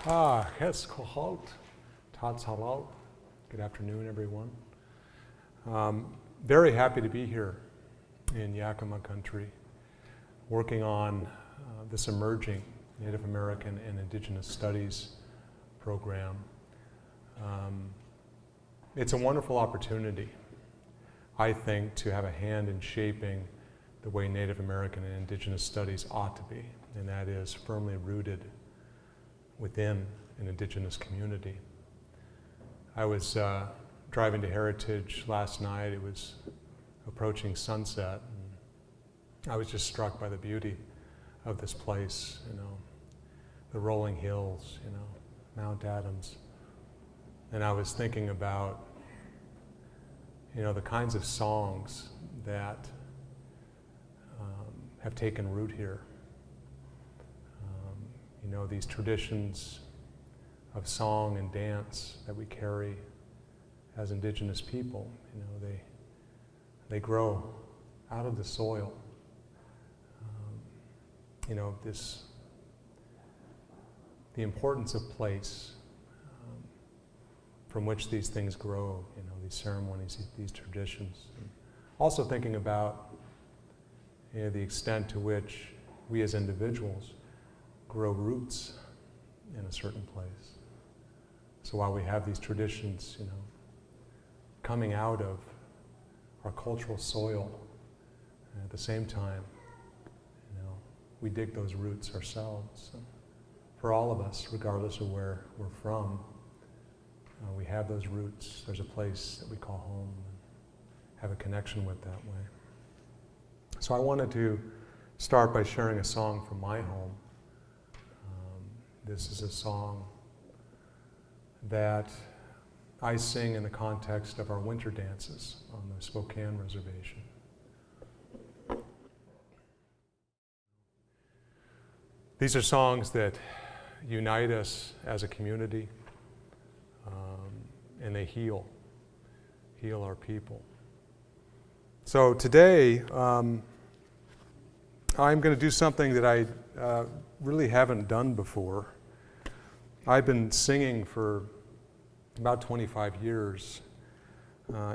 Hes kohalt, tats halal. Good afternoon, everyone. Very happy to be here in Yakima country, working on this emerging Native American and Indigenous Studies program. It's a wonderful opportunity, I think, to have a hand in shaping the way Native American and Indigenous Studies ought to be, and that is firmly rooted within an Indigenous community. I was driving to Heritage last night. It was approaching sunset, and I was just struck by the beauty of this place, the rolling hills, Mount Adams. And I was thinking about, the kinds of songs that have taken root here. These traditions of song and dance that we carry as Indigenous people, they grow out of the soil. The importance of place from which these things grow, these ceremonies, these traditions. And also thinking about the extent to which we as individuals grow roots in a certain place. So while we have these traditions, coming out of our cultural soil, at the same time, we dig those roots ourselves. And for all of us, regardless of where we're from, we have those roots. There's a place that we call home and have a connection with that way. So I wanted to start by sharing a song from my home. This is a song that I sing in the context of our winter dances on the Spokane Reservation. These are songs that unite us as a community, and they heal our people. So today, I'm going to do something that I really haven't done before. I've been singing for about 25 years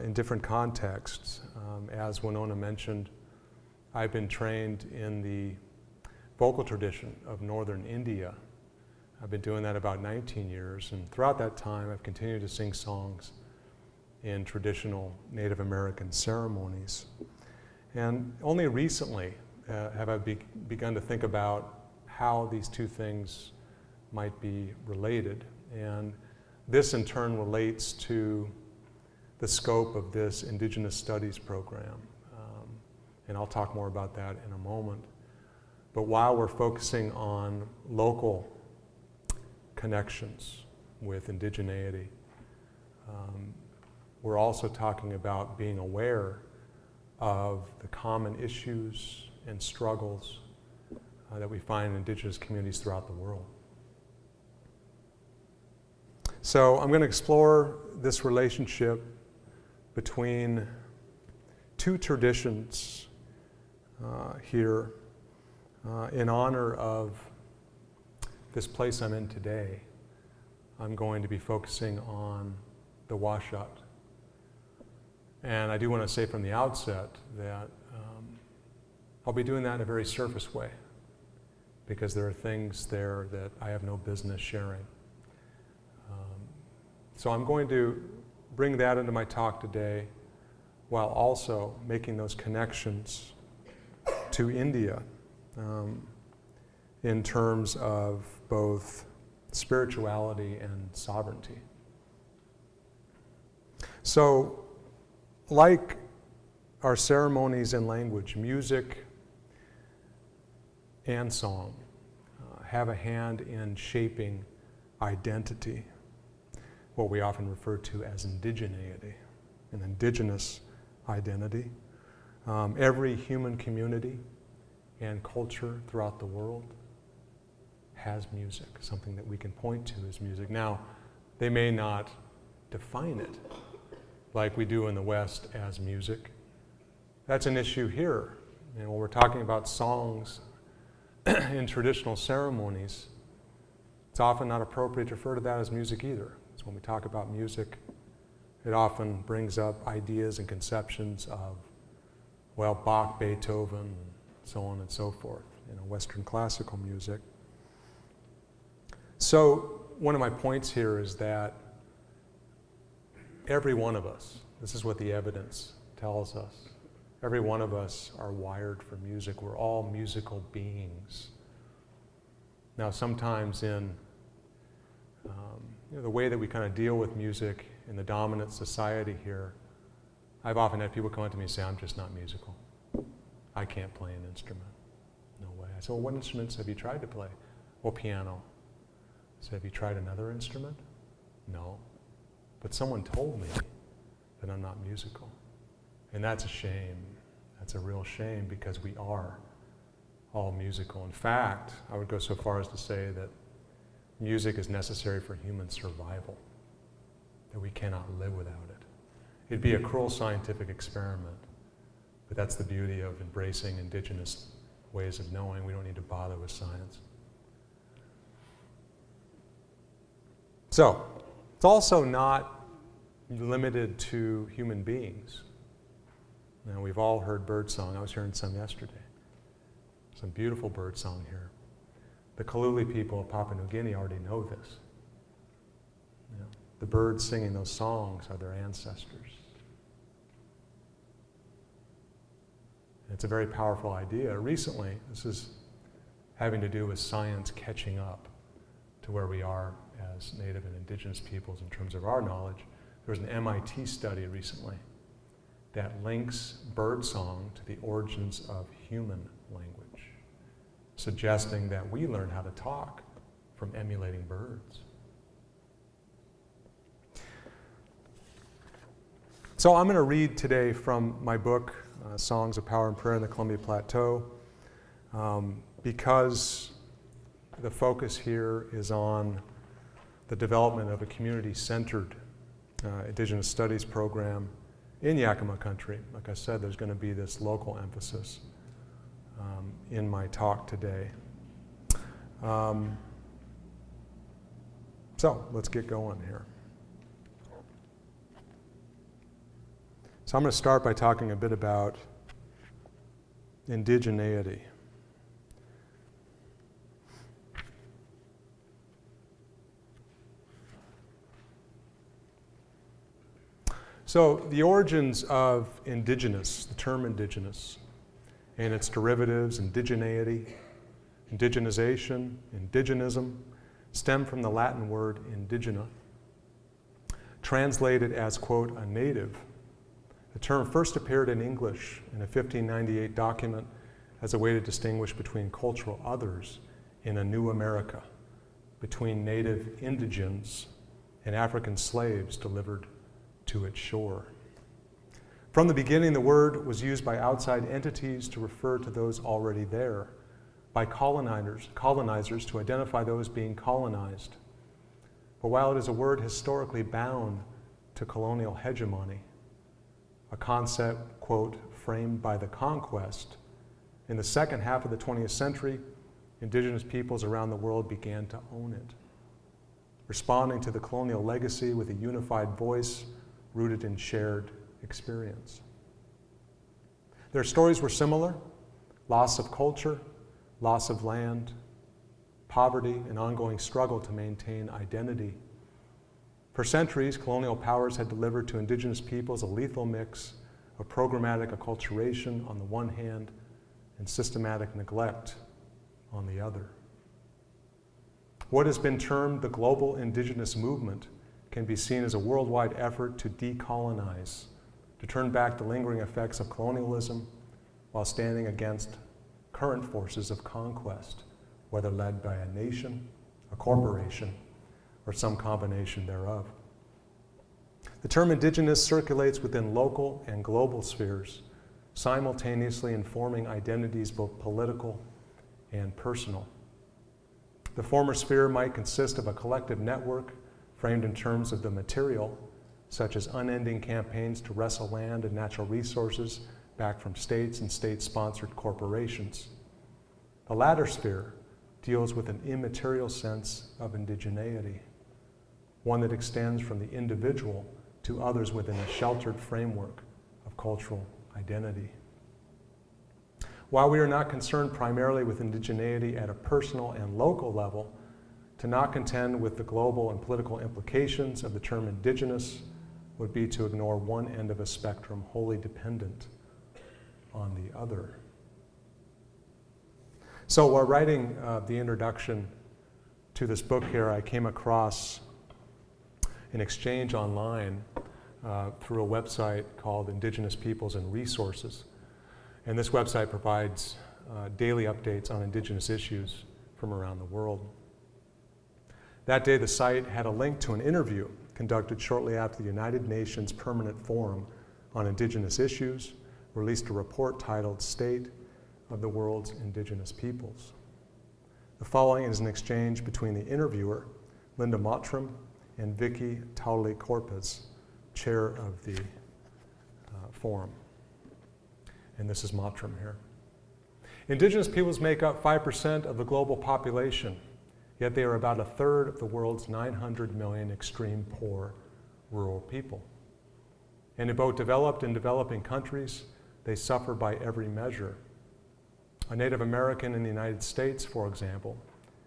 in different contexts. As Winona mentioned, I've been trained in the vocal tradition of northern India. I've been doing that about 19 years, and throughout that time I've continued to sing songs in traditional Native American ceremonies. And only recently have I begun to think about how these two things might be related. And this in turn relates to the scope of this Indigenous Studies program. And I'll talk more about that in a moment. But while we're focusing on local connections with indigeneity, we're also talking about being aware of the common issues and struggles that we find in Indigenous communities throughout the world. So I'm going to explore this relationship between two traditions here in honor of this place I'm in today. I'm going to be focusing on the Washat. And I do want to say from the outset that I'll be doing that in a very surface way, because there are things there that I have no business sharing. So I'm going to bring that into my talk today, while also making those connections to India in terms of both spirituality and sovereignty. So, like our ceremonies and language, music and song have a hand in shaping identity, what we often refer to as indigeneity, an indigenous identity. Every human community and culture throughout the world has music, something that we can point to as music. Now, they may not define it like we do in the West as music. That's an issue here. When we're talking about songs in traditional ceremonies, It's often not appropriate to refer to that as music either. So when we talk about music, it often brings up ideas and conceptions of, well, Bach, Beethoven, and so on and so forth, Western classical music. So one of my points here is that every one of us, this is what the evidence tells us, every one of us are wired for music. We're all musical beings. Now, sometimes in the way that we kind of deal with music in the dominant society here, I've often had people come up to me and say, I'm just not musical. I can't play an instrument. No way. I said, well, what instruments have you tried to play? Well, piano. I said, have you tried another instrument? No. But someone told me that I'm not musical. And that's a shame. That's a real shame, because we are all musical. In fact, I would go so far as to say that music is necessary for human survival, that we cannot live without it. It'd be a cruel scientific experiment, but that's the beauty of embracing indigenous ways of knowing. We don't need to bother with science. So, it's also not limited to human beings. Now, we've all heard birdsong. I was hearing some yesterday. Some beautiful birdsong here. The Kaluli people of Papua New Guinea already know this. The birds singing those songs are their ancestors. And it's a very powerful idea. Recently, this is having to do with science catching up to where we are as Native and Indigenous peoples in terms of our knowledge. There was an MIT study recently that links birdsong to the origins of human language, suggesting that we learn how to talk from emulating birds. So I'm going to read today from my book, Songs of Power and Prayer in the Columbia Plateau, because the focus here is on the development of a community-centered Indigenous Studies program in Yakima country. Like I said, there's going to be this local emphasis in my talk today. So let's get going here. So I'm going to start by talking a bit about indigeneity. So the origins of indigenous, the term indigenous, and its derivatives, indigeneity, indigenization, indigenism, stem from the Latin word indigena, translated as, quote, a native. The term first appeared in English in a 1598 document as a way to distinguish between cultural others in a new America, between native indigents and African slaves delivered to its shore. From the beginning, the word was used by outside entities to refer to those already there, by colonizers to identify those being colonized. But while it is a word historically bound to colonial hegemony, a concept, quote, framed by the conquest, in the second half of the 20th century, indigenous peoples around the world began to own it, responding to the colonial legacy with a unified voice rooted in shared experience. Their stories were similar: loss of culture, loss of land, poverty, and ongoing struggle to maintain identity. For centuries, colonial powers had delivered to indigenous peoples a lethal mix of programmatic acculturation on the one hand and systematic neglect on the other. What has been termed the global indigenous movement can be seen as a worldwide effort to decolonize, to turn back the lingering effects of colonialism while standing against current forces of conquest, whether led by a nation, a corporation, or some combination thereof. The term indigenous circulates within local and global spheres, simultaneously informing identities both political and personal. The former sphere might consist of a collective network framed in terms of the material, such as unending campaigns to wrestle land and natural resources back from states and state-sponsored corporations. The latter sphere deals with an immaterial sense of indigeneity, one that extends from the individual to others within a sheltered framework of cultural identity. While we are not concerned primarily with indigeneity at a personal and local level, to not contend with the global and political implications of the term indigenous would be to ignore one end of a spectrum wholly dependent on the other. So while writing the introduction to this book here, I came across an exchange online through a website called Indigenous Peoples and Resources. And this website provides daily updates on indigenous issues from around the world. That day, the site had a link to an interview conducted shortly after the United Nations Permanent Forum on Indigenous Issues released a report titled State of the World's Indigenous Peoples. The following is an exchange between the interviewer, Linda Mottram, and Vicky Taule-Corpuz, chair of the forum. And this is Mottram here. Indigenous peoples make up 5% of the global population, yet they are about a third of the world's 900 million extreme poor rural people. And in both developed and developing countries, they suffer by every measure. A Native American in the United States, for example,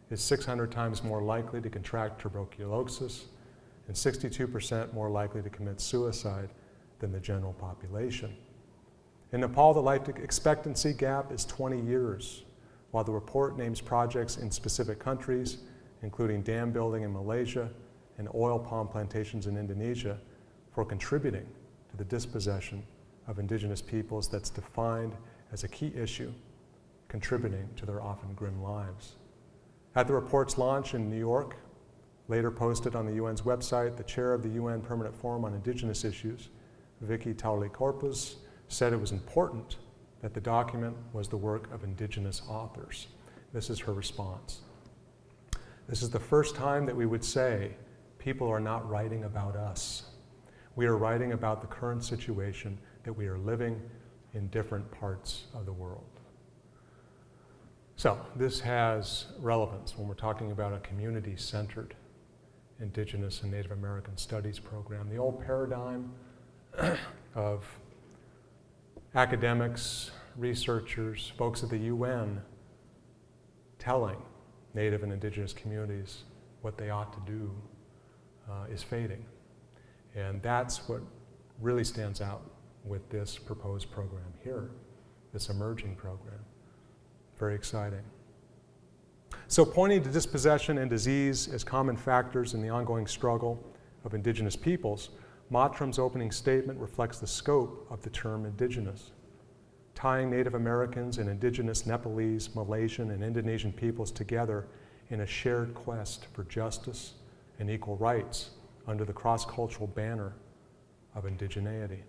is 600 times more likely to contract tuberculosis and 62% more likely to commit suicide than the general population. In Nepal, the life expectancy gap is 20 years, while the report names projects in specific countries, including dam building in Malaysia and oil palm plantations in Indonesia, for contributing to the dispossession of indigenous peoples that's defined as a key issue, contributing to their often grim lives. At the report's launch in New York, later posted on the UN's website, the chair of the UN Permanent Forum on Indigenous Issues, Vicky Taule-Corpuz, said it was important that the document was the work of indigenous authors. This is her response. This is the first time that we would say people are not writing about us. We are writing about the current situation that we are living in different parts of the world. So this has relevance when we're talking about a community-centered Indigenous and Native American Studies program. The old paradigm of academics, researchers, folks at the UN telling Native and Indigenous communities what they ought to do is fading. And that's what really stands out with this proposed program here, this emerging program. Very exciting. So pointing to dispossession and disease as common factors in the ongoing struggle of indigenous peoples, Mottram's opening statement reflects the scope of the term indigenous, tying Native Americans and indigenous Nepalese, Malaysian, and Indonesian peoples together in a shared quest for justice and equal rights under the cross-cultural banner of indigeneity.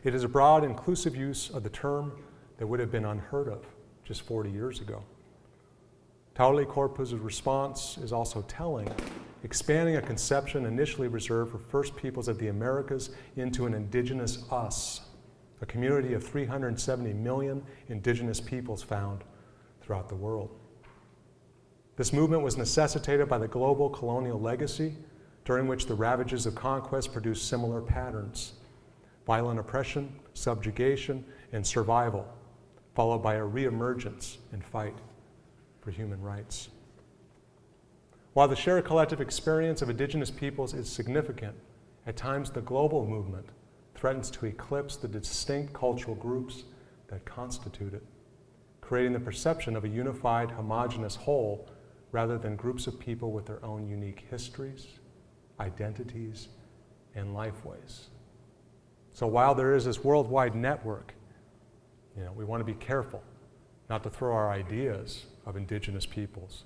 It is a broad, inclusive use of the term that would have been unheard of just 40 years ago. Taule-Corpuz's response is also telling, expanding a conception initially reserved for First Peoples of the Americas into an indigenous us, a community of 370 million indigenous peoples found throughout the world. This movement was necessitated by the global colonial legacy, during which the ravages of conquest produced similar patterns: violent oppression, subjugation, and survival, followed by a reemergence and fight for human rights. While the shared collective experience of indigenous peoples is significant, at times the global movement threatens to eclipse the distinct cultural groups that constitute it, creating the perception of a unified, homogeneous whole rather than groups of people with their own unique histories, identities, and lifeways. So while there is this worldwide network, we want to be careful not to throw our ideas of indigenous peoples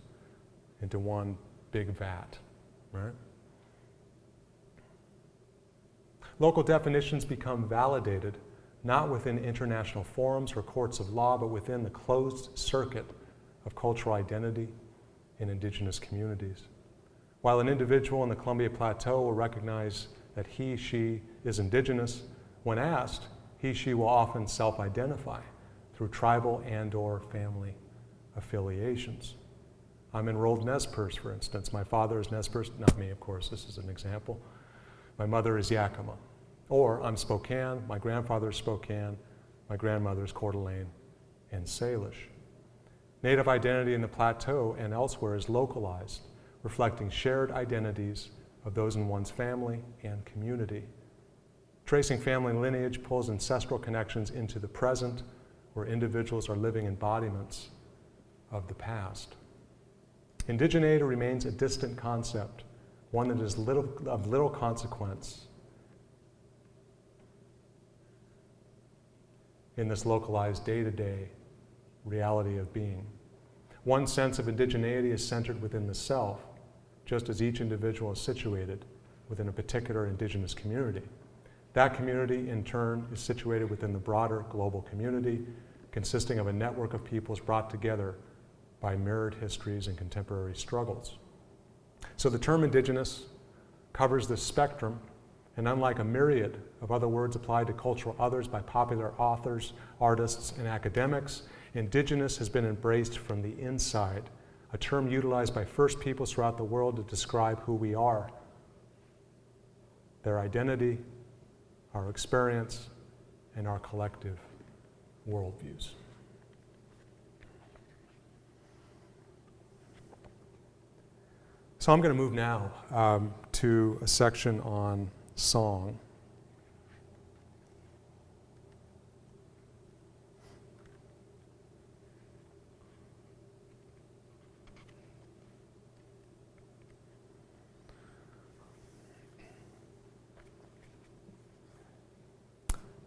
into one big vat, right? Local definitions become validated not within international forums or courts of law, but within the closed circuit of cultural identity in indigenous communities. While an individual in the Columbia Plateau will recognize that he, she is indigenous, when asked, he, she will often self-identify through tribal and/or family affiliations. I'm enrolled Nez Perce, for instance. My father is Nez Perce, not me, of course, this is an example. My mother is Yakima. Or I'm Spokane, my grandfather is Spokane, my grandmother is Coeur d'Alene and Salish. Native identity in the plateau and elsewhere is localized, reflecting shared identities of those in one's family and community. Tracing family lineage pulls ancestral connections into the present, where individuals are living embodiments of the past. Indigeneity remains a distant concept, one that is of little consequence in this localized day-to-day reality of being. One sense of indigeneity is centered within the self, just as each individual is situated within a particular indigenous community. That community, in turn, is situated within the broader global community, consisting of a network of peoples brought together by mirrored histories and contemporary struggles. So the term indigenous covers this spectrum, and unlike a myriad of other words applied to cultural others by popular authors, artists, and academics, indigenous has been embraced from the inside, a term utilized by First Peoples throughout the world to describe who we are, their identity, our experience, and our collective worldviews. So I'm going to move now to a section on song.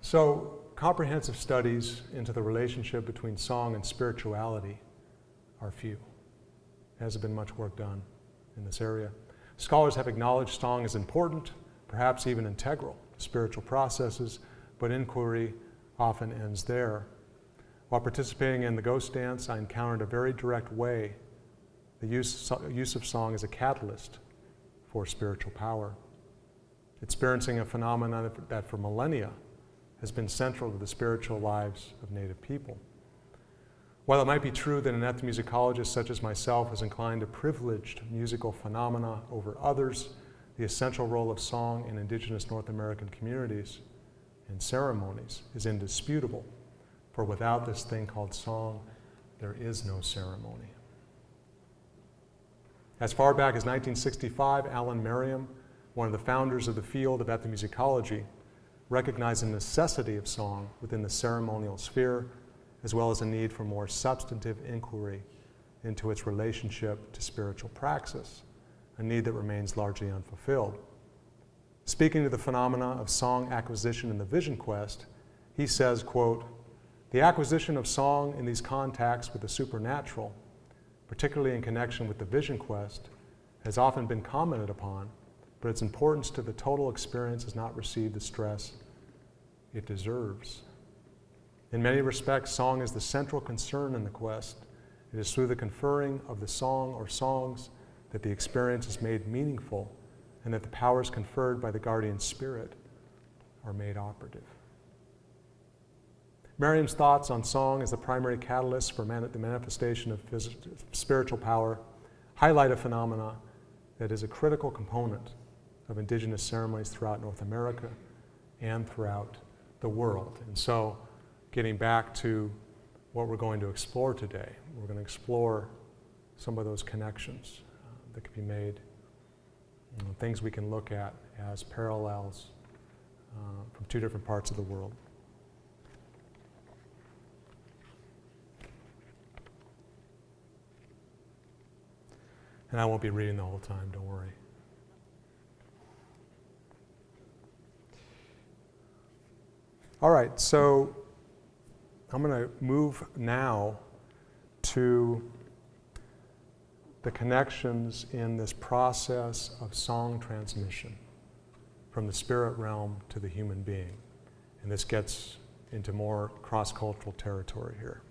So, comprehensive studies into the relationship between song and spirituality are few. There hasn't been much work done in this area. Scholars have acknowledged song as important, perhaps even integral to spiritual processes, but inquiry often ends there. While participating in the ghost dance, I encountered a very direct way the use of song as a catalyst for spiritual power, experiencing a phenomenon that for millennia has been central to the spiritual lives of Native people. While it might be true that an ethnomusicologist such as myself is inclined to privileged musical phenomena over others, the essential role of song in indigenous North American communities and ceremonies is indisputable, for without this thing called song, there is no ceremony. As far back as 1965, Alan Merriam, one of the founders of the field of ethnomusicology, recognized the necessity of song within the ceremonial sphere, as well as a need for more substantive inquiry into its relationship to spiritual praxis, a need that remains largely unfulfilled. Speaking to the phenomena of song acquisition in the vision quest, he says, quote, "The acquisition of song in these contacts with the supernatural, particularly in connection with the vision quest, has often been commented upon, but its importance to the total experience has not received the stress it deserves. In many respects, song is the central concern in the quest. It is through the conferring of the song or songs that the experience is made meaningful and that the powers conferred by the guardian spirit are made operative." Merriam's thoughts on song as the primary catalyst for the manifestation of spiritual power highlight a phenomena that is a critical component of indigenous ceremonies throughout North America and throughout the world. And so, getting back to what we're going to explore today, we're going to explore some of those connections that can be made, things we can look at as parallels from two different parts of the world. And I won't be reading the whole time, don't worry. All right, so I'm going to move now to the connections in this process of song transmission from the spirit realm to the human being. And this gets into more cross-cultural territory here.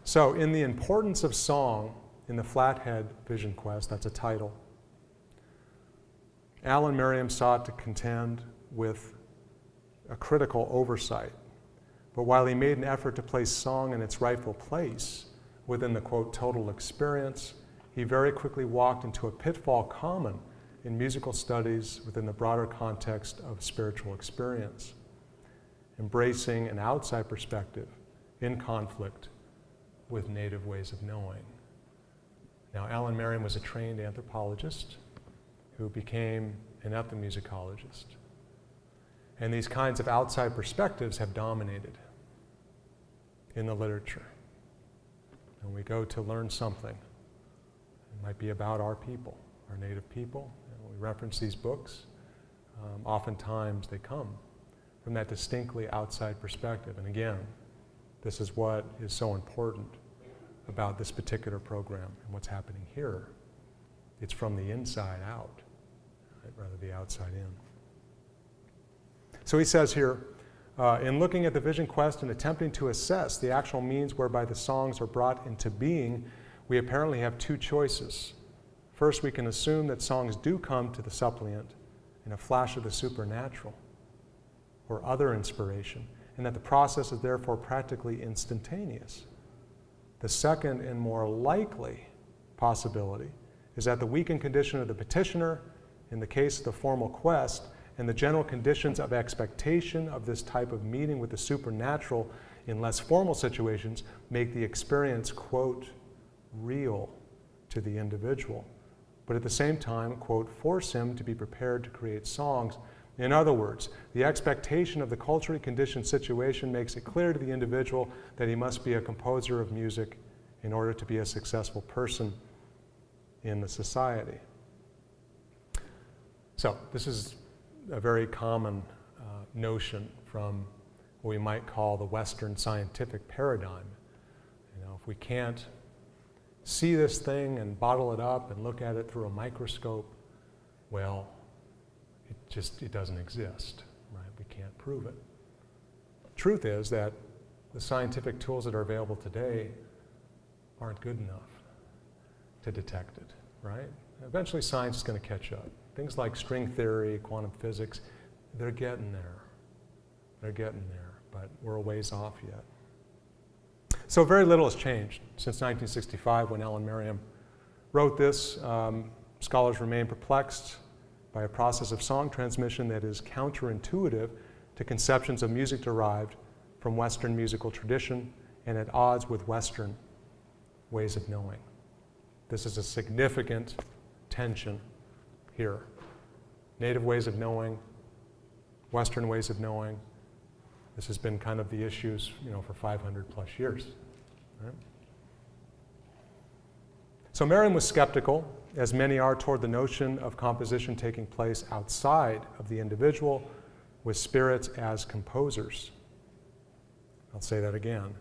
So, in The Importance of Song in the Flathead Vision Quest, that's a title, Alan Merriam sought to contend with a critical oversight But while he made an effort to place song in its rightful place within the, quote, total experience, he very quickly walked into a pitfall common in musical studies within the broader context of spiritual experience, embracing an outside perspective in conflict with native ways of knowing. Now, Alan Merriam was a trained anthropologist who became an ethnomusicologist. And these kinds of outside perspectives have dominated in the literature. And we go to learn something. It might be about our people, our native people. And we reference these books. Oftentimes they come from that distinctly outside perspective. And again, this is what is so important about this particular program and what's happening here. It's from the inside out, right, rather the outside in. So he says here, in looking at the vision quest and attempting to assess the actual means whereby the songs are brought into being, we apparently have two choices. First, we can assume that songs do come to the suppliant in a flash of the supernatural or other inspiration, and that the process is therefore practically instantaneous. The second and more likely possibility is that the weakened condition of the petitioner, in the case of the formal quest, and the general conditions of expectation of this type of meeting with the supernatural in less formal situations make the experience, quote, real to the individual, but at the same time, quote, force him to be prepared to create songs. In other words, the expectation of the culturally conditioned situation makes it clear to the individual that he must be a composer of music in order to be a successful person in the society. So this is a very common notion from what we might call the Western scientific paradigm. You know, if we can't see this thing and bottle it up and look at it through a microscope, well, it doesn't exist, right? We can't prove it. Truth is that the scientific tools that are available today aren't good enough to detect it, right? Eventually science is going to catch up. Things like string theory, quantum physics, they're getting there. They're getting there, but we're a ways off yet. So very little has changed since 1965 when Alan Merriam wrote this. Scholars remain perplexed by a process of song transmission that is counterintuitive to conceptions of music derived from Western musical tradition and at odds with Western ways of knowing. This is a significant tension here. Native ways of knowing, Western ways of knowing. This has been kind of the issues, for 500 plus years. Right? So Merriam was skeptical, as many are, toward the notion of composition taking place outside of the individual with spirits as composers. I'll say that again,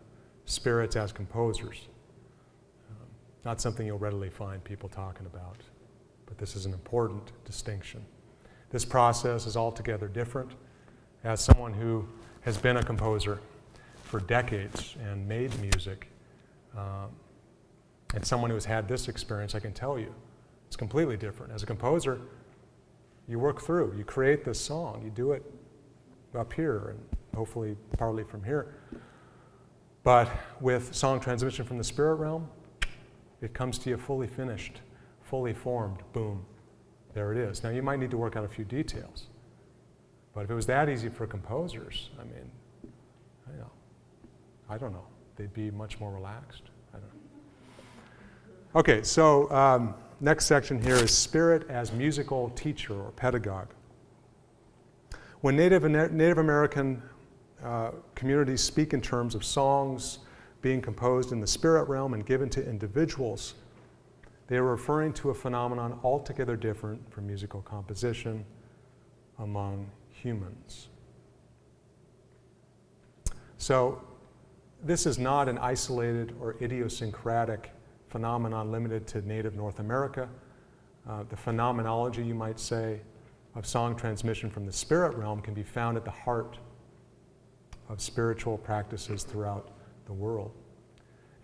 spirits as composers. Not something you'll readily find people talking about, but this is an important distinction. This process is altogether different. As someone who has been a composer for decades and made music, and someone who has had this experience, I can tell you, it's completely different. As a composer, you work through, you create this song, you do it up here and hopefully partly from here. But with song transmission from the spirit realm, it comes to you fully finished, fully formed, boom, there it is. Now you might need to work out a few details, but if it was that easy for composers, I don't know, they'd be much more relaxed. I don't know. Okay, so next section here is spirit as musical teacher or pedagogue. When Native American communities speak in terms of songs being composed in the spirit realm and given to individuals, they are referring to a phenomenon altogether different from musical composition among humans. So this is not an isolated or idiosyncratic phenomenon limited to native North America. The phenomenology, you might say, of song transmission from the spirit realm can be found at the heart of spiritual practices throughout the world.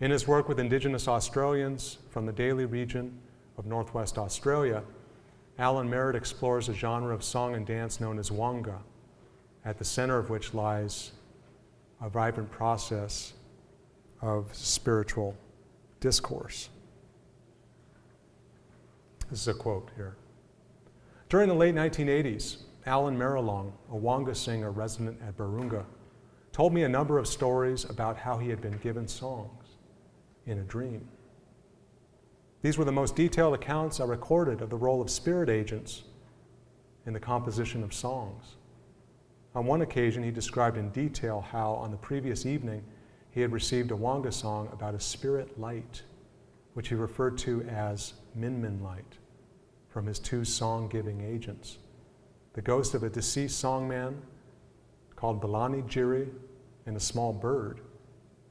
In his work with indigenous Australians from the Daly region of Northwest Australia, Alan Merritt explores a genre of song and dance known as wanga, at the center of which lies a vibrant process of spiritual discourse. This is a quote here. During the late 1980s, Alan Marilong, a Wanga singer resident at Virunga, told me a number of stories about how he had been given songs in a dream. These were the most detailed accounts I recorded of the role of spirit agents in the composition of songs. On one occasion, he described in detail how on the previous evening he had received a Wanga song about a spirit light, which he referred to as Min Min Light, from his two song-giving agents, the ghost of a deceased songman called Balani Jiri and a small bird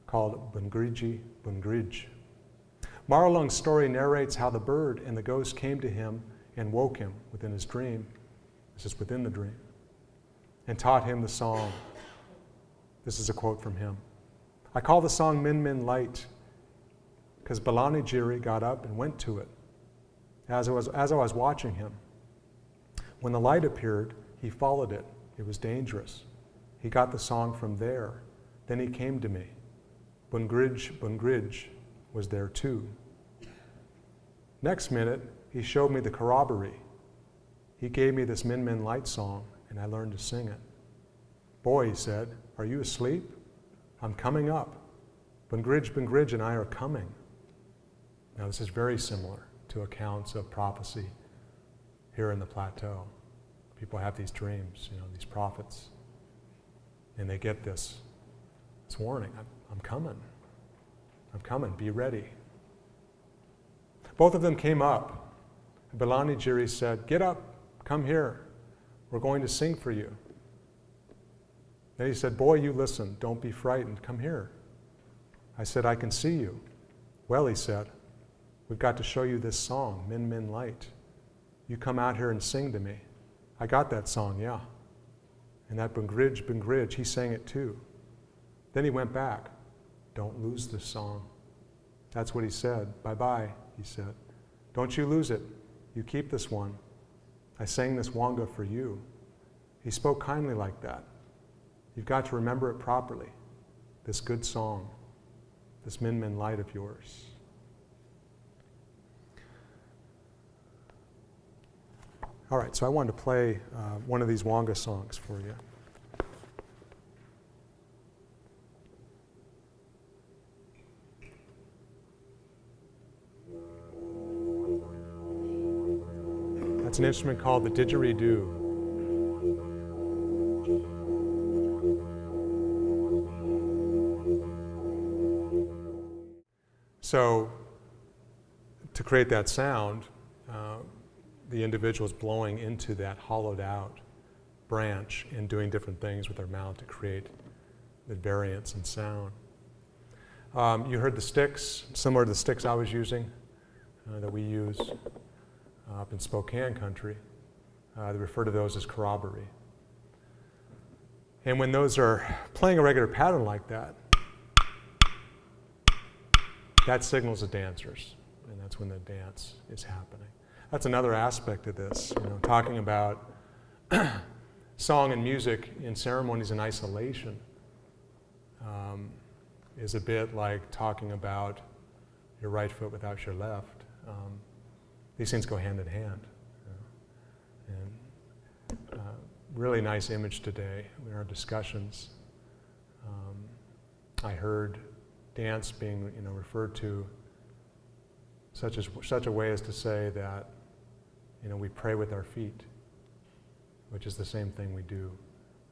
called Bungriji Bungrij. Marlong's story narrates how the bird and the ghost came to him and woke him within his dream, this is within the dream, and taught him the song. This is a quote from him. I call the song Min Min Light because Balani Jiri got up and went to it as I was watching him. When the light appeared, he followed it. It was dangerous. He got the song from there. Then he came to me. Bungrij Bungrij was there too. Next minute, he showed me the corroboree. He gave me this Min Min Light song, and I learned to sing it. Boy, he said, are you asleep? I'm coming up. Bungrij Bungrij and I are coming. Now, this is very similar to accounts of prophecy here in the plateau. People have these dreams, these prophets, and they get this warning. I'm coming. I'm coming. Be ready. Both of them came up. Balani Jiri said, get up. Come here. We're going to sing for you. Then he said, boy, you listen. Don't be frightened. Come here. I said, I can see you. Well, he said, we've got to show you this song, Min Min Light. You come out here and sing to me. I got that song, yeah. And that Bungrij Bungrij, he sang it too. Then he went back. Don't lose this song. That's what he said. Bye-bye, he said. Don't you lose it. You keep this one. I sang this Wanga for you. He spoke kindly like that. You've got to remember it properly. This good song, this Min Min Light of yours. All right, so I wanted to play one of these Wanga songs for you. That's an instrument called the didgeridoo. So, to create that sound, the individual is blowing into that hollowed out branch and doing different things with their mouth to create the variance in sound. You heard the sticks, similar to the sticks I was using, that we use up in Spokane country. They refer to those as corroboree. And when those are playing a regular pattern like that, that signals the dancers, and that's when the dance is happening. That's another aspect of this, talking about song and music in ceremonies in isolation is a bit like talking about your right foot without your left. These things go hand in hand. And really nice image today in our discussions. I heard dance being referred to such a way as to say that we pray with our feet, which is the same thing we do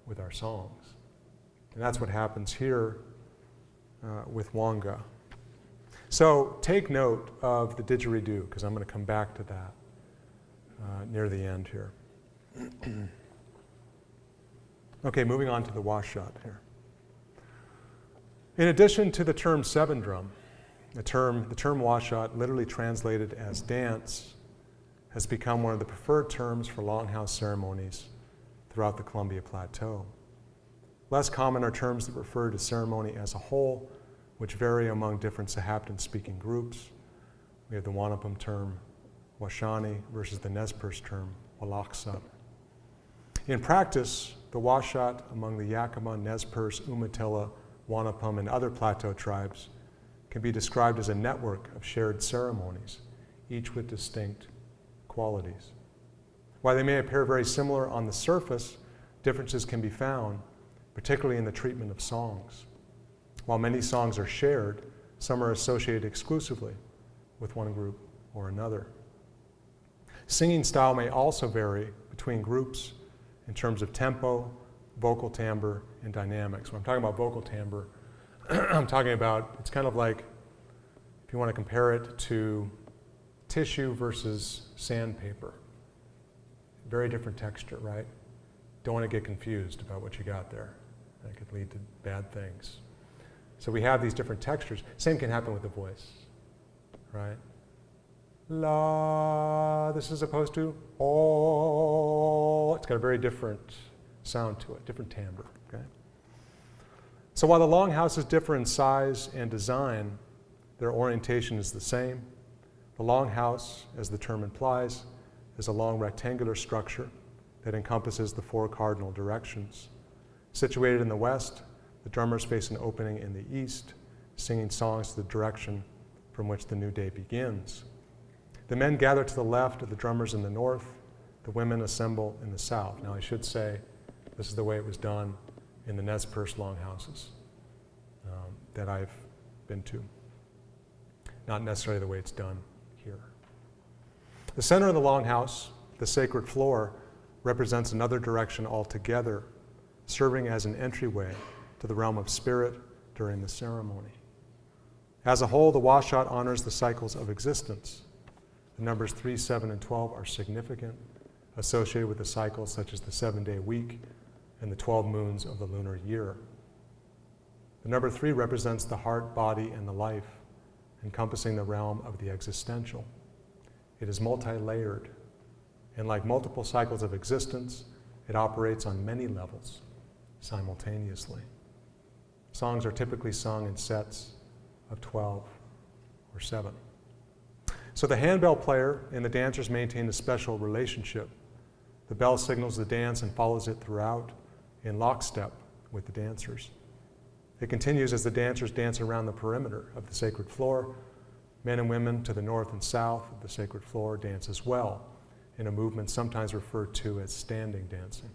with our songs. And that's what happens here with Wanga. So take note of the didgeridoo, because I'm going to come back to that near the end here. Okay, moving on to the Washat here. In addition to the term seven drum, the term Washat, literally translated as dance, has become one of the preferred terms for longhouse ceremonies throughout the Columbia Plateau. Less common are terms that refer to ceremony as a whole, which vary among different Sahaptin-speaking groups. We have the Wanapum term Washani versus the Nez Perce term Walaxat. In practice, the Washat among the Yakima, Nez Perce, Umatilla, Wanapum, and other plateau tribes can be described as a network of shared ceremonies, each with distinct qualities. While they may appear very similar on the surface, differences can be found, particularly in the treatment of songs. While many songs are shared, some are associated exclusively with one group or another. Singing style may also vary between groups in terms of tempo, vocal timbre, and dynamics. When I'm talking about vocal timbre, I'm talking about, it's kind of like, if you want to compare it to tissue versus sandpaper. Very different texture, right? Don't want to get confused about what you got there. That could lead to bad things. So we have these different textures. Same can happen with the voice, right? La, this is opposed to oh. It's got a very different sound to it, different timbre, okay? So while the longhouses differ in size and design, their orientation is the same. The longhouse, as the term implies, is a long rectangular structure that encompasses the 4 cardinal directions. Situated in the west, the drummers face an opening in the east, singing songs to the direction from which the new day begins. The men gather to the left of the drummers in the north, the women assemble in the south. Now I should say, this is the way it was done in the Nez Perce longhouses that I've been to. Not necessarily the way it's done here. The center of the longhouse, the sacred floor, represents another direction altogether, serving as an entryway to the realm of spirit during the ceremony. As a whole, the Washat honors the cycles of existence. The numbers 3, 7, and 12 are significant, associated with the cycles such as the 7-day week and the 12 moons of the lunar year. The number 3 represents the heart, body, and the life, encompassing the realm of the existential. It is multi-layered, and like multiple cycles of existence, it operates on many levels simultaneously. Songs are typically sung in sets of 12 or 7. So the handbell player and the dancers maintain a special relationship. The bell signals the dance and follows it throughout in lockstep with the dancers. It continues as the dancers dance around the perimeter of the sacred floor. Men and women to the north and south of the sacred floor dance as well, in a movement sometimes referred to as standing dancing.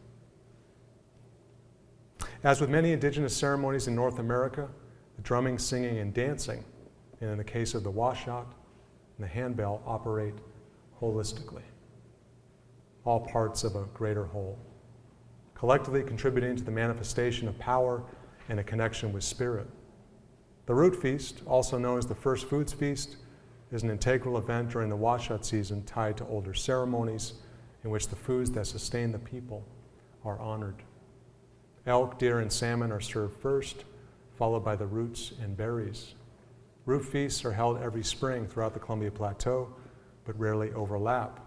As with many indigenous ceremonies in North America, the drumming, singing, and dancing, and in the case of the Washat and the handbell, operate holistically, all parts of a greater whole, collectively contributing to the manifestation of power and a connection with spirit. The Root Feast, also known as the First Foods Feast, is an integral event during the Washat season tied to older ceremonies in which the foods that sustain the people are honored. Elk, deer, and salmon are served first, followed by the roots and berries. Root feasts are held every spring throughout the Columbia Plateau, but rarely overlap.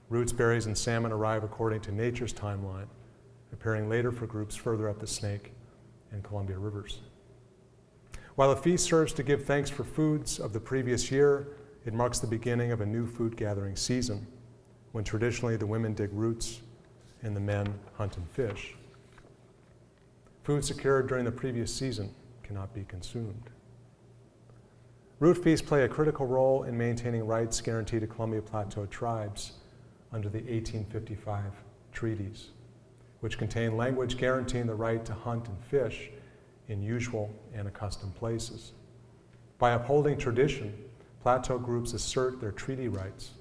Roots, berries, and salmon arrive according to nature's timeline, appearing later for groups further up the Snake and Columbia rivers. While the feast serves to give thanks for foods of the previous year, it marks the beginning of a new food gathering season, when traditionally the women dig roots and the men hunt and fish. Food secured during the previous season cannot be consumed. Root feasts play a critical role in maintaining rights guaranteed to Columbia Plateau tribes under the 1855 treaties, which contain language guaranteeing the right to hunt and fish in usual and accustomed places. By upholding tradition, Plateau groups assert their treaty rights,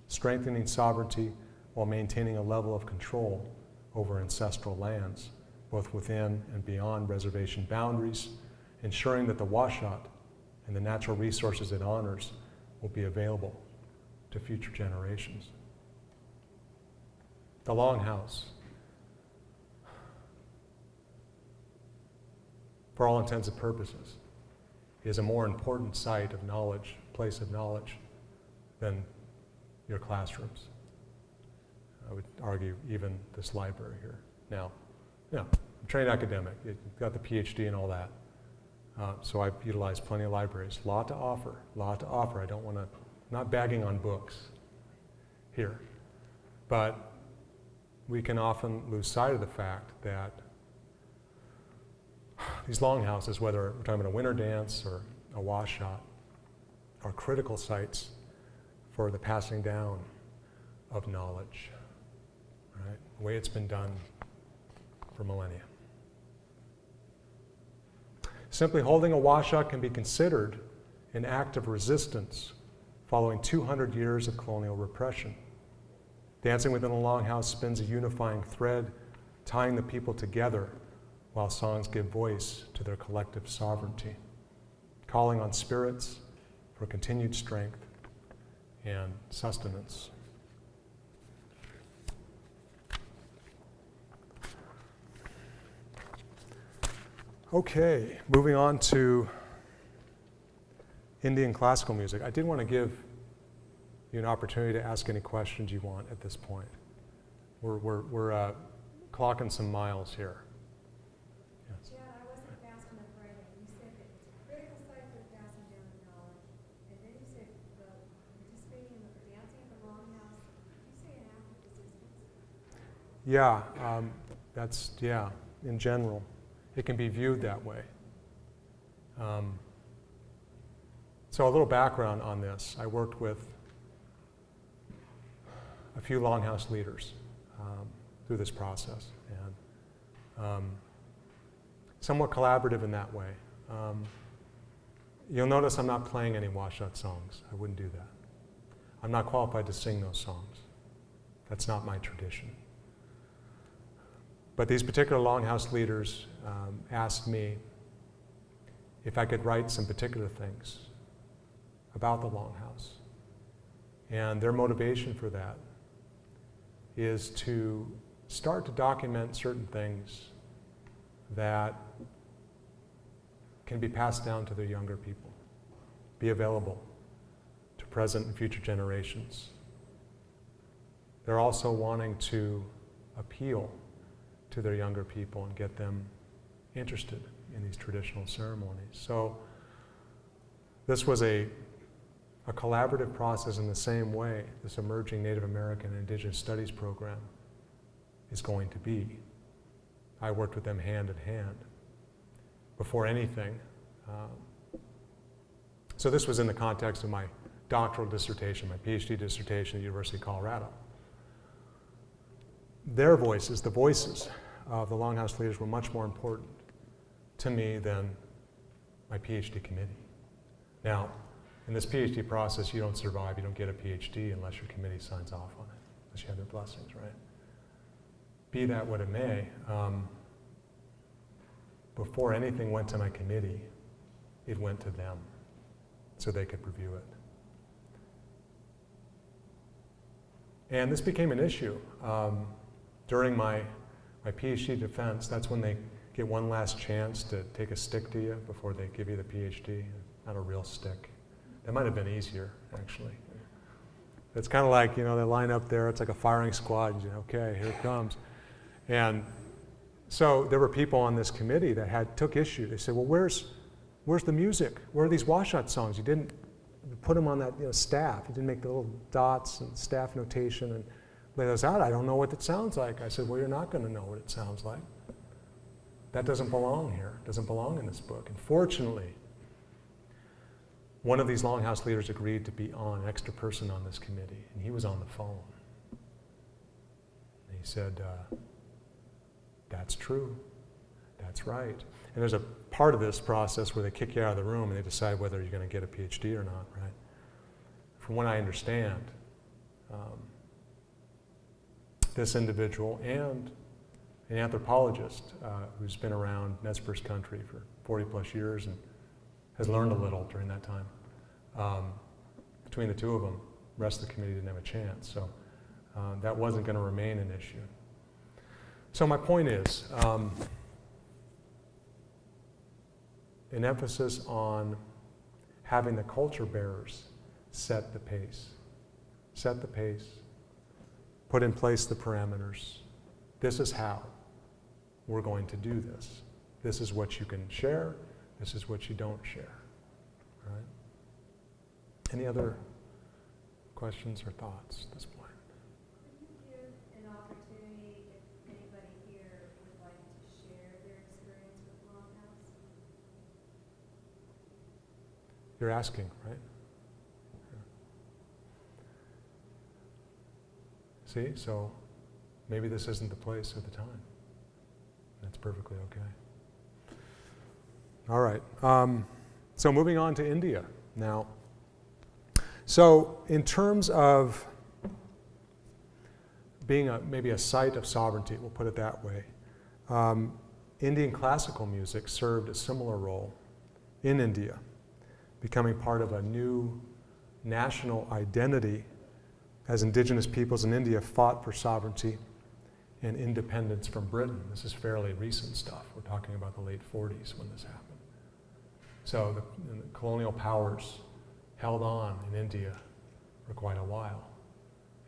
strengthening sovereignty while maintaining a level of control over ancestral lands, both within and beyond reservation boundaries, ensuring that the Washat and the natural resources it honors will be available to future generations. The Longhouse, for all intents and purposes, is a more important site of knowledge, place of knowledge, than your classrooms. I would argue even this library here. Now, I'm a trained academic. You've got the PhD and all that. So I've utilized plenty of libraries. A lot to offer. I don't want to, not bagging on books here. But we can often lose sight of the fact that these longhouses, whether we're talking about a winter dance or a Washat, are critical sites for the passing down of knowledge, right? The way it's been done for millennia. Simply holding a Washat can be considered an act of resistance following 200 years of colonial repression. Dancing within a longhouse spins a unifying thread, tying the people together while songs give voice to their collective sovereignty, calling on spirits for continued strength and sustenance. Okay, moving on to Indian classical music. I did want to give you an opportunity to ask any questions you want at this point. We're clocking some miles here. Yes. Yeah, I wasn't fast enough writing. You said that it's a critical site for passing down the knowledge, and then you said the participating in the dancing at the longhouse. Did you say an act of resistance? Yeah, in general. It can be viewed that way. So a little background on this. I worked with a few longhouse leaders through this process, and somewhat collaborative in that way. You'll notice I'm not playing any Washat songs. I wouldn't do that. I'm not qualified to sing those songs. That's not my tradition. But these particular longhouse leaders asked me if I could write some particular things about the longhouse. And their motivation for that is to start to document certain things that can be passed down to their younger people, be available to present and future generations. They're also wanting to appeal to their younger people and get them interested in these traditional ceremonies. So this was a collaborative process in the same way this emerging Native American and Indigenous Studies program is going to be. I worked with them hand in hand before anything. So this was in the context of my doctoral dissertation, my PhD dissertation at the University of Colorado. Their voices, the voices of the longhouse leaders, were much more important to me than my PhD committee. Now, in this PhD process, you don't survive, you don't get a PhD unless your committee signs off on it, unless you have their blessings, right? Be that what it may, before anything went to my committee, it went to them so they could review it. And this became an issue. During my PhD defense, that's when they get one last chance to take a stick to you before they give you the PhD. Not a real stick. That might have been easier, actually. It's kind of like, they line up there, it's like a firing squad, okay, here it comes. And so there were people on this committee that took issue. They said, well, where's the music? Where are these Washat songs? You didn't put them on that staff. You didn't make the little dots and staff notation and lay those out. I don't know what it sounds like. I said, well, you're not going to know what it sounds like. That doesn't belong here. It doesn't belong in this book. And fortunately, one of these longhouse leaders agreed to be an extra person on this committee, and he was on the phone. And he said, that's true. That's right. And there's a part of this process where they kick you out of the room and they decide whether you're going to get a PhD or not, right? From what I understand, this individual and an anthropologist who's been around Nez Perce country for 40 plus years and has learned a little during that time. Between the two of them, the rest of the committee didn't have a chance. So that wasn't going to remain an issue. So my point is, an emphasis on having the culture bearers set the pace. Set the pace, put in place the parameters. This is how we're going to do this. This is what you can share. This is what you don't share. Right? Any other questions or thoughts at this point? Could you give an opportunity if anybody here would like to share their experience with Longhouse? You're asking, right? See, so maybe this isn't the place or the time. That's perfectly okay. All right. So moving on to India now. So in terms of being maybe a site of sovereignty, we'll put it that way, Indian classical music served a similar role in India, becoming part of a new national identity as indigenous peoples in India fought for sovereignty and independence from Britain. This is fairly recent stuff. We're talking about the late 40s when this happened. So the colonial powers held on in India for quite a while.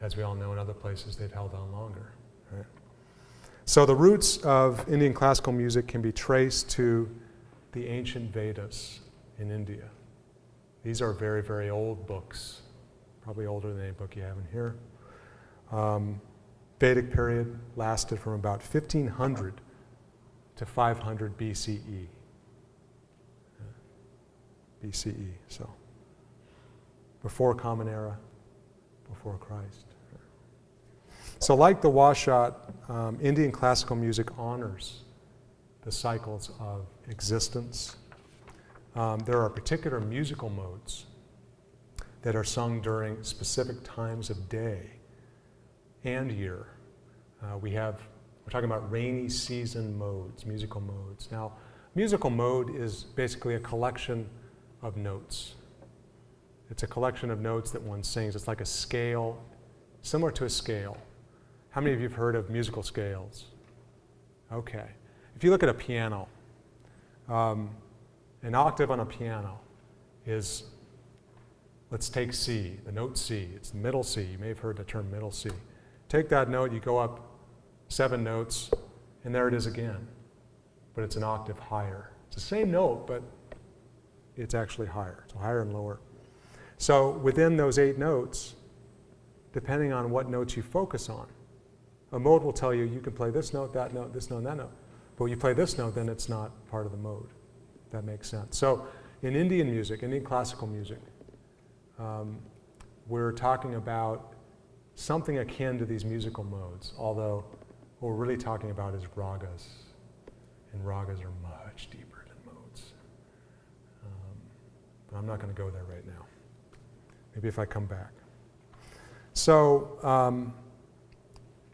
As we all know, in other places they've held on longer. Right? So the roots of Indian classical music can be traced to the ancient Vedas in India. These are very, very old books, probably older than any book you have in here. Vedic period lasted from about 1500 to 500 BCE. BCE, so before Common Era, before Christ. So like the Washat, Indian classical music honors the cycles of existence. There are particular musical modes that are sung during specific times of day and year. We're talking about rainy season modes, musical modes. Now, musical mode is basically a collection of notes. It's a collection of notes that one sings. It's like a scale, similar to a scale. How many of you have heard of musical scales? Okay. If you look at a piano, an octave on a piano is, let's take C, the note C. It's the middle C. You may have heard the term middle C. Take that note, you go up 7 notes, and there it is again. But it's an octave higher. It's the same note, but it's actually higher. So higher and lower. So within those 8 notes, depending on what notes you focus on, a mode will tell you you can play this note, that note, this note, and that note. But when you play this note, then it's not part of the mode. That makes sense. So in Indian music, Indian classical music, we're talking about something akin to these musical modes, although what we're really talking about is ragas. And ragas are much deeper than modes. But I'm not going to go there right now. Maybe if I come back. So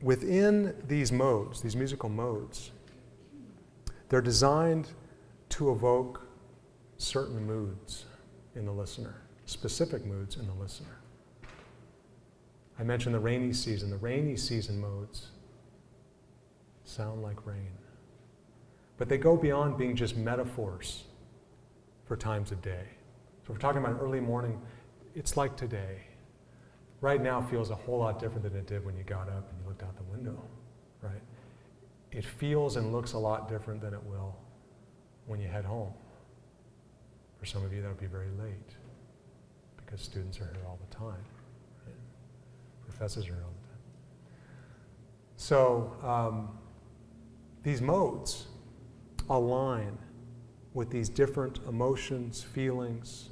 within these modes, these musical modes, they're designed to evoke certain moods in the listener, specific moods in the listener. I mentioned the rainy season. The rainy season modes sound like rain. But they go beyond being just metaphors for times of day. So if we're talking about early morning, it's like today. Right now feels a whole lot different than it did when you got up and you looked out the window, right? It feels and looks a lot different than it will when you head home. For some of you, that'll be very late because students are here all the time. Right? Professors are here all the time. So these modes align with these different emotions, feelings,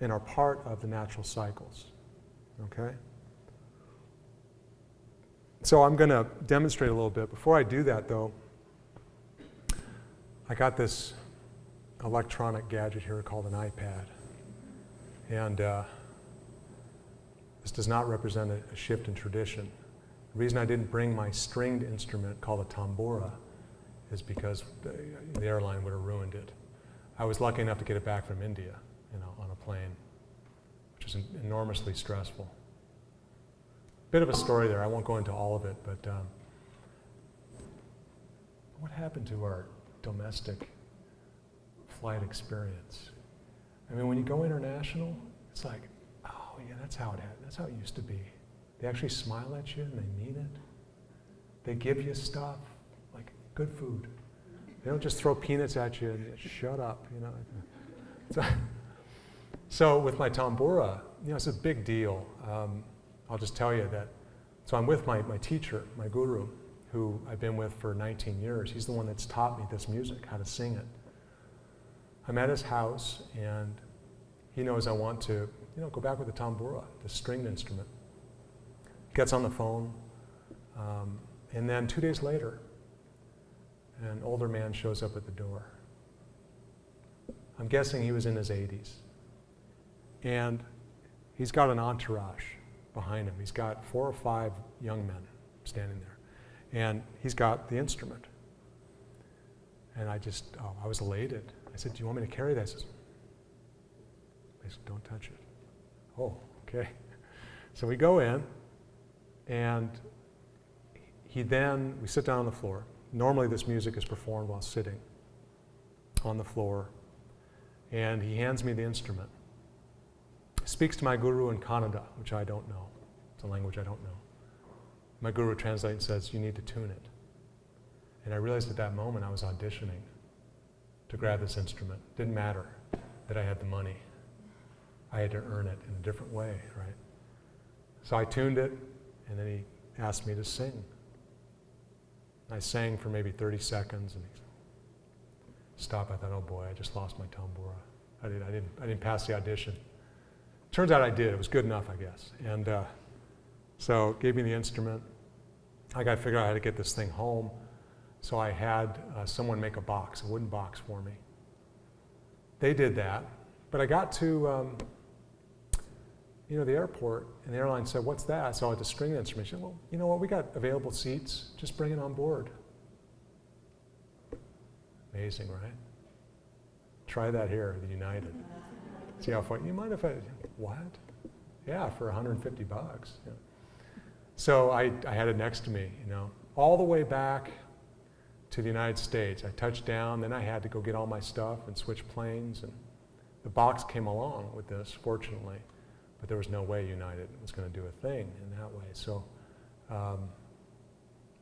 and are part of the natural cycles. Okay? So I'm going to demonstrate a little bit. Before I do that, though, I got this electronic gadget here called an iPad. And this does not represent a shift in tradition. The reason I didn't bring my stringed instrument called a tambura is because the airline would have ruined it. I was lucky enough to get it back from India, on a plane, which is enormously stressful. Bit of a story there. I won't go into all of it, but what happened to our domestic flight experience? I mean, when you go international, it's like, oh yeah, that's how it used to be. They actually smile at you and they mean it. They give you stuff, like good food. They don't just throw peanuts at you and shut up, So with my tambura, it's a big deal. I'll just tell you that. So I'm with my teacher, my guru, who I've been with for 19 years. He's the one that's taught me this music, how to sing it. I'm at his house, and he knows I want to, go back with the tambura, the stringed instrument. Gets on the phone, and then 2 days later, an older man shows up at the door. I'm guessing he was in his 80s. And he's got an entourage behind him. He's got 4 or 5 young men standing there. And he's got the instrument. And I was elated. I said, do you want me to carry this? He said, don't touch it. Oh, okay. So we go in, and we sit down on the floor. Normally this music is performed while sitting on the floor. And he hands me the instrument. Speaks to my guru in Kannada, which I don't know. It's a language I don't know. My guru translates and says, you need to tune it. And I realized at that moment I was auditioning to grab this instrument. Didn't matter that I had the money. I had to earn it in a different way, right? So I tuned it, and then he asked me to sing. I sang for maybe 30 seconds, and he stopped. I thought, oh boy, I just lost my tambura. I didn't pass the audition. Turns out I did. It was good enough, I guess. And so gave me the instrument. I got to figure out how to get this thing home. So I had someone make a wooden box for me. They did that. But I got to the airport, and the airline said, what's that? I saw it's a string instrument. She said, well, you know what? We got available seats. Just bring it on board. Amazing, right? Try that here at the United. See how far, you mind if what? Yeah, for $150. Yeah. So I had it next to me, all the way back to the United States. I touched down, then I had to go get all my stuff and switch planes, and the box came along with this, fortunately, but there was no way United was going to do a thing in that way. So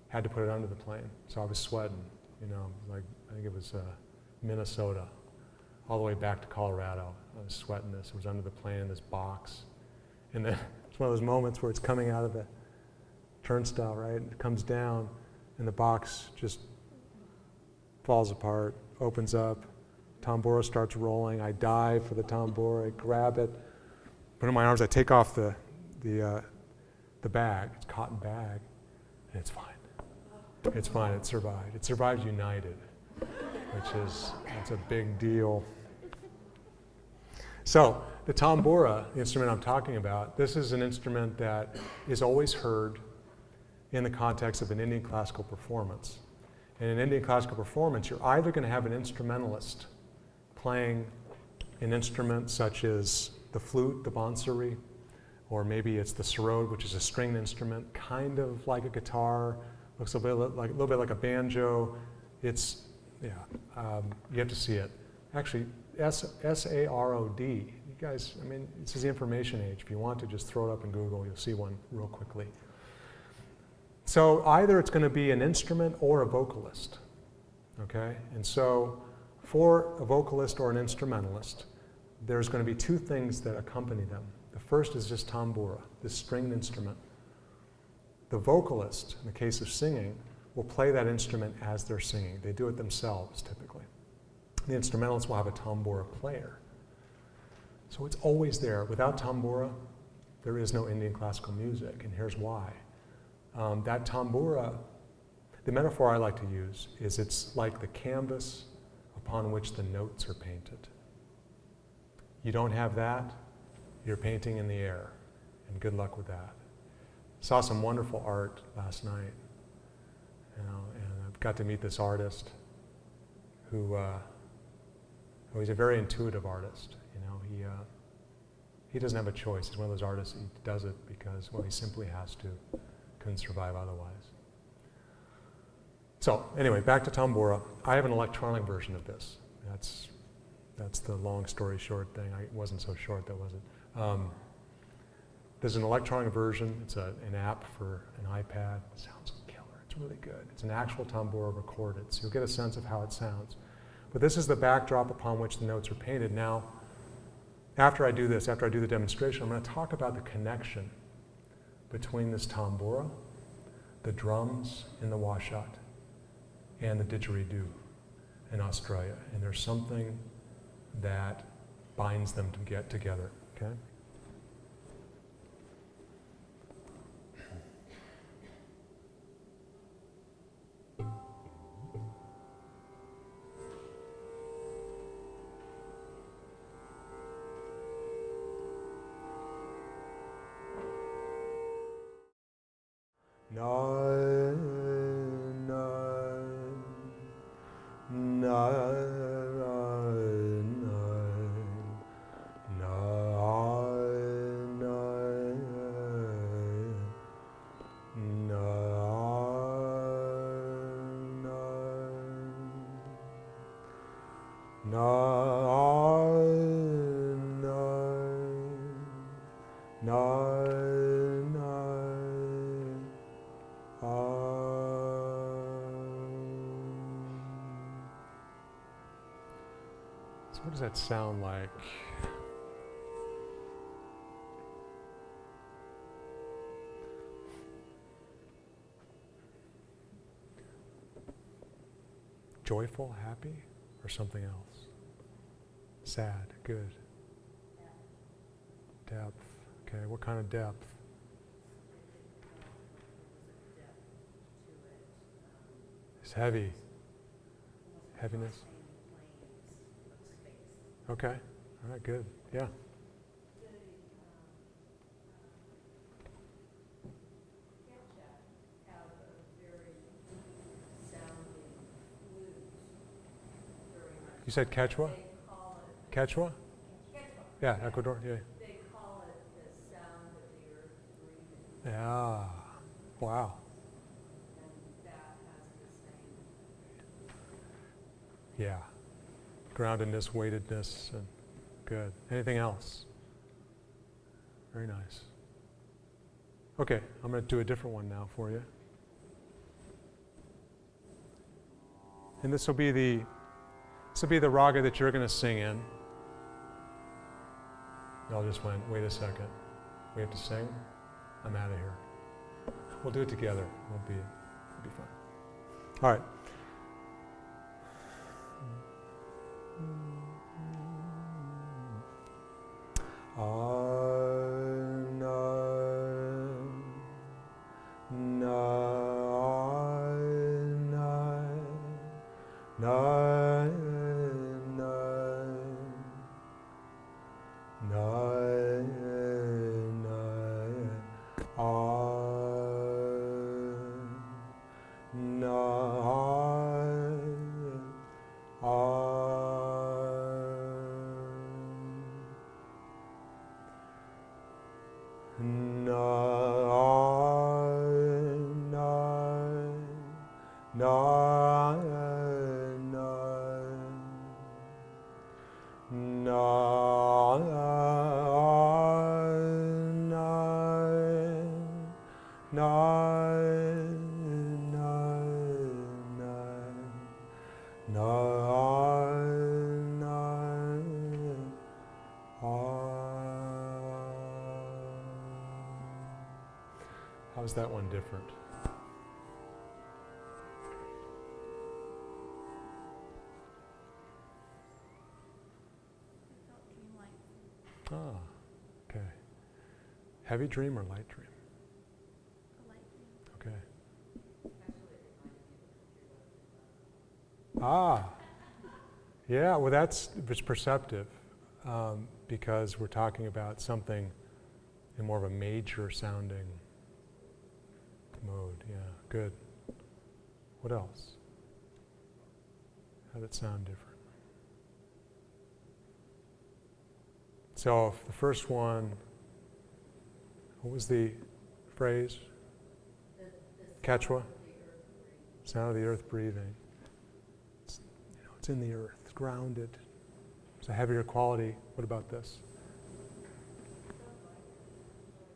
had to put it under the plane. So I was sweating, like I think it was Minnesota, all the way back to Colorado. I was sweating this. It was under the plane in this box. And then it's one of those moments where it's coming out of the turnstile, right? It comes down, and the box just falls apart, opens up. Tambura starts rolling. I dive for the tambura. I grab it, put it in my arms. I take off the bag. It's a cotton bag, and it's fine. It's fine. It survived. It survived United, it's a big deal. So the tambura, the instrument I'm talking about, this is an instrument that is always heard in the context of an Indian classical performance. In an Indian classical performance, you're either going to have an instrumentalist playing an instrument such as the flute, the bansuri, or maybe it's the sarod, which is a stringed instrument, kind of like a guitar, looks a little bit like a banjo. It's, you have to see it. Actually, S-A-R-O-D. You guys, this is the information age. If you want to just throw it up in Google, you'll see one real quickly. So either it's going to be an instrument or a vocalist, okay? And so for a vocalist or an instrumentalist, there's going to be 2 things that accompany them. The first is just tambura, this stringed instrument. The vocalist, in the case of singing, will play that instrument as they're singing. They do it themselves, typically. The instrumentalist will have a tambura player. So it's always there. Without tambura, there is no Indian classical music, and here's why. That tambura, the metaphor I like to use is it's like the canvas upon which the notes are painted. You don't have that, you're painting in the air, and good luck with that. Saw some wonderful art last night, and I got to meet this artist who he's a very intuitive artist. He doesn't have a choice. He's one of those artists, he does it because, he simply has to. Couldn't survive otherwise. So anyway, back to tambura. I have an electronic version of this. That's the long story short thing. It wasn't so short, that was it. There's an electronic version. It's an app for an iPad. It sounds killer. It's really good. It's an actual tambura recorded, so you'll get a sense of how it sounds. But this is the backdrop upon which the notes are painted. Now, after I do the demonstration, I'm going to talk about the connection between this tambura, the drums in the Washat, and the didgeridoo in Australia. And there's something that binds them to get together. Okay? So what does that sound like? Joyful, happy, or something else? Sad, good. Depth. Okay, what kind of depth? It's heavy. Heaviness. Okay. All right, good. Yeah. You said Quechua? Quechua? Yeah, Ecuador, yeah. They call it the sound of the earth breathing. Yeah. Wow. And that has the same. Yeah. Groundedness, weightedness, and good. Anything else? Very nice. Okay, I'm going to do a different one now for you. And this will be the raga that you're going to sing in. Y'all just went, wait a second. We have to sing? I'm out of here. We'll do it together. It'll be fine. All right. How's that one different? Ah, okay. Heavy dream or light dream? Okay. Ah, yeah, well it's perceptive because we're talking about something in more of a major sounding mode. Yeah, good. What else? How did it sound different? So the first one, what was the phrase? Quechua? Sound of the earth breathing. It's in the earth, it's grounded. It's a heavier quality. What about this?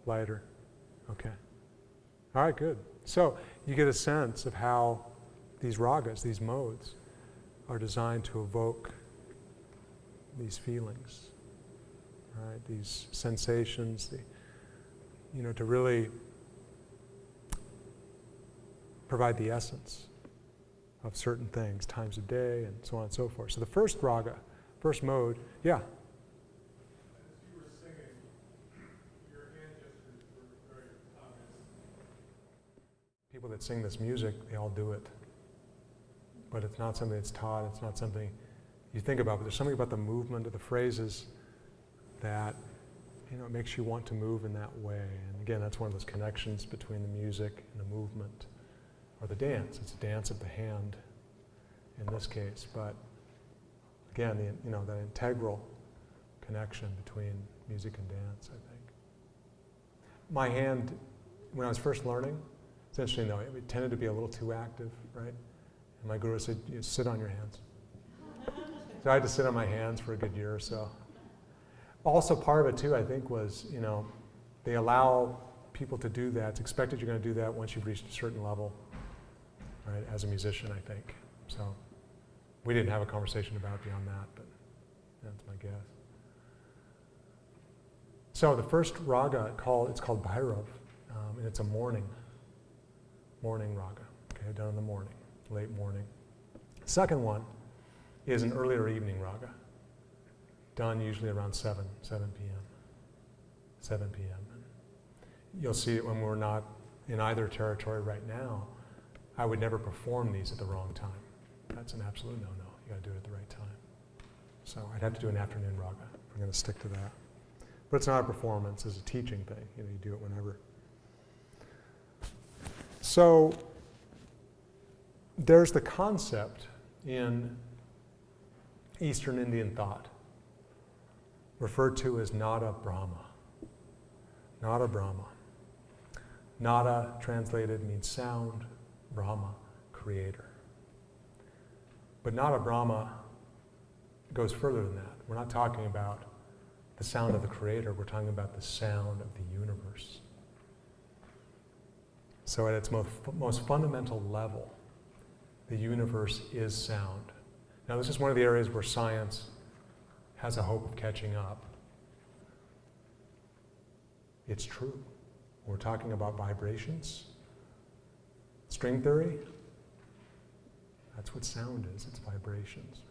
Lighter. Okay. All right, good. So you get a sense of how these ragas, these modes, are designed to evoke these feelings, right? These sensations, to really provide the essence of certain things, times of day, and so on and so forth. So the first raga, first mode, yeah. people that sing this music, they all do it. But it's not something that's taught, it's not something you think about, but there's something about the movement of the phrases that, it makes you want to move in that way. And again, that's one of those connections between the music and the movement, or the dance. It's a dance of the hand in this case, but again, that integral connection between music and dance, I think. My hand, when I was first learning, it's interesting though, it tended to be a little too active, right? And my guru said, you sit on your hands. So I had to sit on my hands for a good year or so. Also part of it too, I think, was, they allow people to do that. It's expected you're going to do that once you've reached a certain level, right, as a musician, I think. So we didn't have a conversation about it beyond that, but that's my guess. So the first raga, it's called Bhairav, and it's a morning raga, okay, done in the morning, late morning. Second one is an earlier evening raga, done usually around 7 p.m. And you'll see it when we're not in either territory right now. I would never perform these at the wrong time. That's an absolute no-no. You got to do it at the right time. So I'd have to do an afternoon raga if I'm going to stick to that. But it's not a performance, it's a teaching thing. You do it whenever. So there's the concept in Eastern Indian thought, referred to as Nada Brahma. Nada Brahma. Nada, translated, means sound, Brahma, creator. But Nada Brahma goes further than that. We're not talking about the sound of the creator, we're talking about the sound of the universe. So at its most fundamental level, the universe is sound. Now this is one of the areas where science has a hope of catching up. It's true. We're talking about vibrations. String theory, that's what sound is, it's vibrations.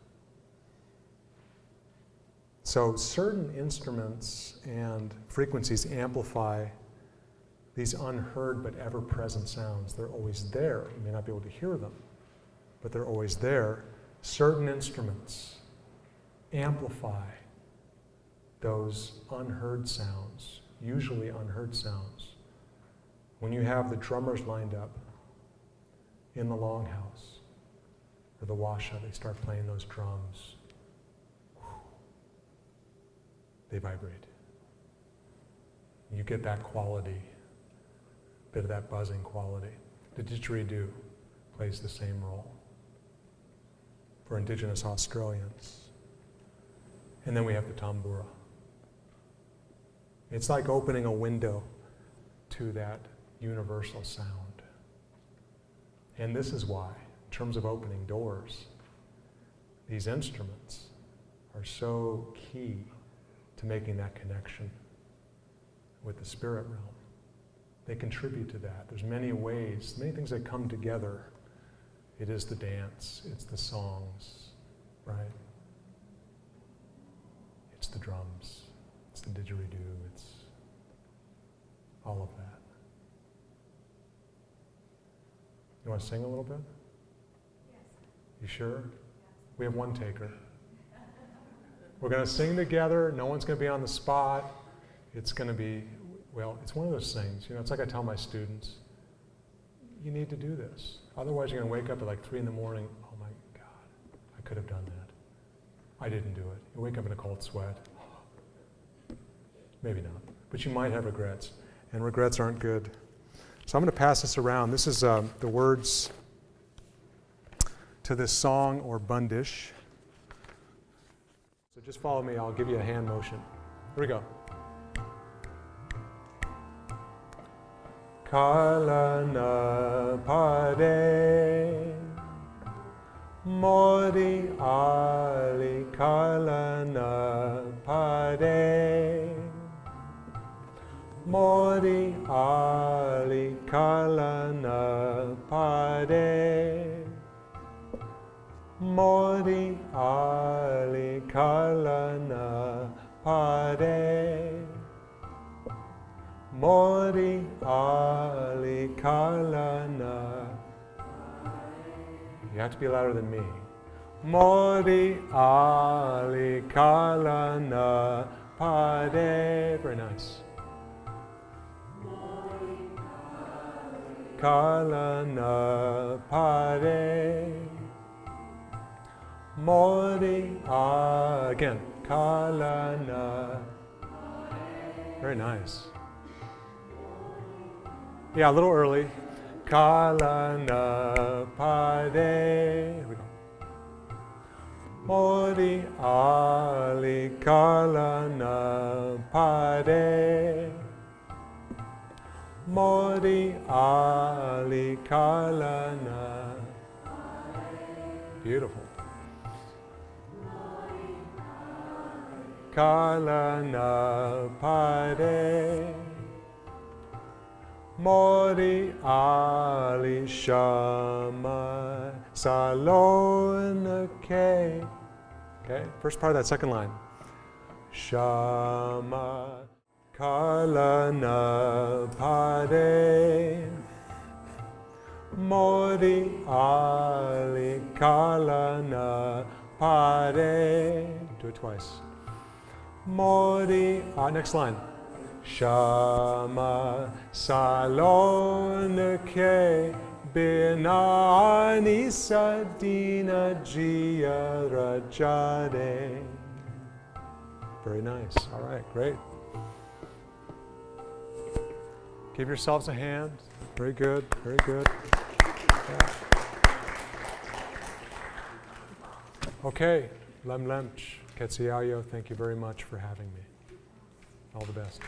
So certain instruments and frequencies amplify these unheard but ever-present sounds. They're always there. You may not be able to hear them, but they're always there. Certain instruments amplify those unheard sounds, usually unheard sounds. When you have the drummers lined up in the longhouse or the Washat, they start playing those drums. They vibrate. You get that quality, a bit of that buzzing quality. The didgeridoo plays the same role for indigenous Australians. And then we have the tambura. It's like opening a window to that universal sound. And this is why, in terms of opening doors, these instruments are so key to making that connection with the spirit realm. They contribute to that. There's many ways, many things that come together. It is the dance, it's the songs, right? It's the drums, it's the didgeridoo, it's all of that. You want to sing a little bit? Yes. You sure? Yes. We have one taker. We're going to sing together. No one's going to be on the spot. It's going to be, well, it's one of those things. It's like I tell my students, you need to do this. Otherwise, you're going to wake up at like 3 in the morning. Oh my God, I could have done that. I didn't do it. You wake up in a cold sweat. Maybe not. But you might have regrets. And regrets aren't good. So I'm going to pass this around. This is the words to this song or bundish. So just follow me, I'll give you a hand motion. Here we go. Kalana pade, mori ali kalana pade, mori ali kalana pade. Mori ali kalana pade, Mori Ali Kalana. You have to be louder than me. Mori Ali Kalana Pade. Very nice. Kalana Pade. Mori again. Kalana. Very nice. Yeah, a little early. Kalana Pade. Here we go. Mori Ali Kalana Pade. Mori Ali Kalana. Beautiful. Kalana Pade. Mori Ali Shama Salonake. Okay, first part of that second line. Shama Kalana Pade. Mori Ali Kalana Pade. Do it twice. Mori, next line. Shama Salonake Binani Sadina Jia Rajade. Very nice. All right, great. Give yourselves a hand. Very good, very good. Yeah. Okay, Lem Lemch, Ketsiayo, thank you very much for having me. All the best.